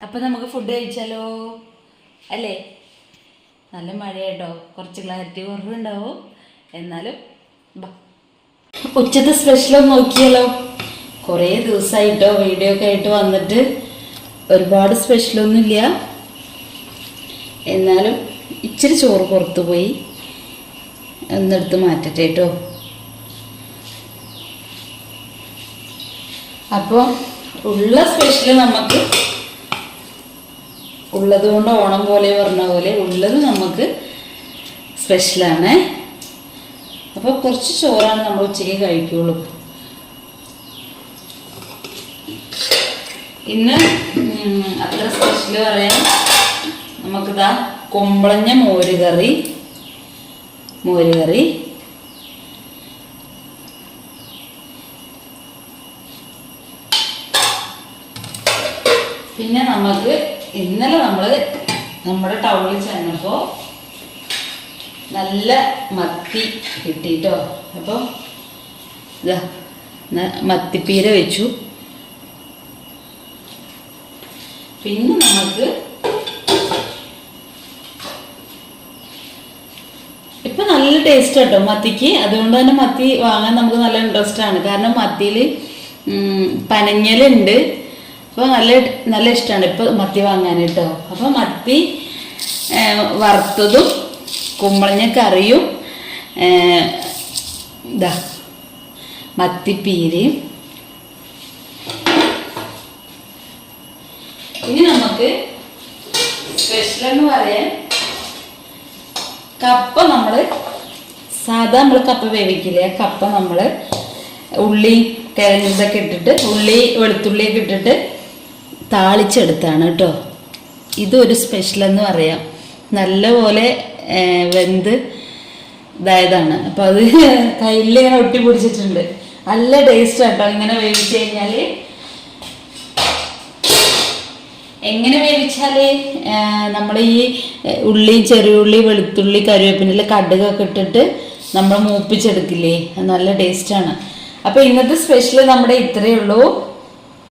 അപ്പം നമുക്ക് ഫുഡ് കഴിച്ചാലോ അല്ലേ? നല്ല മഴയാട്ടോ, കുറച്ച് ക്ലാരിറ്റി കുറവുണ്ടാവും, എന്നാലും ഉച്ചത്തെ സ്പെഷ്യലൊന്നും നോക്കിയാലോ. കുറേ ദിവസമായിട്ടോ വീഡിയോ ഒക്കെ ആയിട്ട് വന്നിട്ട് ഒരുപാട് സ്പെഷ്യലൊന്നുമില്ല, എന്നാലും ഇച്ചിരി ചോറ് പുറത്തു പോയി ഒന്നെടുത്ത് മാറ്റട്ടെ കേട്ടോ. അപ്പോൾ ഉള്ള സ്പെഷ്യൽ നമുക്ക് ഉള്ളത് കൊണ്ട് ഓണം പോലെ പറഞ്ഞ പോലെ ഉള്ളത് നമുക്ക് സ്പെഷ്യലാണ്. അപ്പോൾ കുറച്ച് ചോറാണ് നമ്മൾ ഉച്ചയ്ക്ക് കഴിക്കുള്ളൂ. ഇന്ന് അത്ര സ്പെഷ്യൽ പറയാം, നമുക്കിതാ കുമ്പളഞ്ഞ മോരുകറി, പിന്നെ നമുക്ക് ഇന്നലെ നമ്മുടെ ടൗണിൽ ചെന്നപ്പോൾ നല്ല മത്തി കിട്ടിട്ടോ. അപ്പോൾ ഇതാ മത്തിപ്പീര വെച്ചു. പിന്നെ നമുക്ക് ഇപ്പം നല്ല ടേസ്റ്റ് കേട്ടോ മത്തിക്ക്. അതുകൊണ്ട് തന്നെ മത്തി വാങ്ങാൻ നമുക്ക് നല്ല ഇൻട്രസ്റ്റ് ആണ്. കാരണം മത്തിയിൽ പനഞ്ഞലുണ്ട്. അപ്പോൾ നല്ല ഇഷ്ടമാണ് ഇപ്പോൾ മത്തി വാങ്ങാൻ കേട്ടോ. അപ്പോൾ മത്തി വറുത്തതും കുമ്പളങ്ങ കറിയും ഇതാ മത്തിപ്പീരയും. ഇനി നമുക്ക് സ്പെഷ്യൽ എന്ന് പറയാൻ കപ്പ. സാധാ നമ്മൾ കപ്പ വേവിക്കില്ലേ, കപ്പ നമ്മൾ ഉള്ളി കിഴങ്ങൊക്കെ ഇട്ടിട്ട് വെളുത്തുള്ളിയൊക്കെ ഇട്ടിട്ട് താളിച്ചെടുത്താണ് കേട്ടോ. ഇതൊരു സ്പെഷ്യൽ എന്ന് പറയാം. നല്ലപോലെ വെന്ത് ഇതായതാണ്. അപ്പം അത് കയ്യിലിങ്ങനെ ഒട്ടി പിടിച്ചിട്ടുണ്ട്. നല്ല ടേസ്റ്റ് കേട്ടോ ഇങ്ങനെ വേവിച്ച് കഴിഞ്ഞാൽ. എങ്ങനെ വെച്ചാൽ നമ്മൾ ഈ ചെറിയുള്ളി വെളുത്തുള്ളി കറിവേപ്പിൻ്റെ കടുകൊക്കെ ഇട്ടിട്ട് നമ്മൾ മൂപ്പിച്ചെടുക്കില്ലേ, നല്ല ടേസ്റ്റാണ്. അപ്പോൾ ഇന്നത്തെ സ്പെഷ്യൽ നമ്മുടെ ഇത്രയേ ഉള്ളൂ.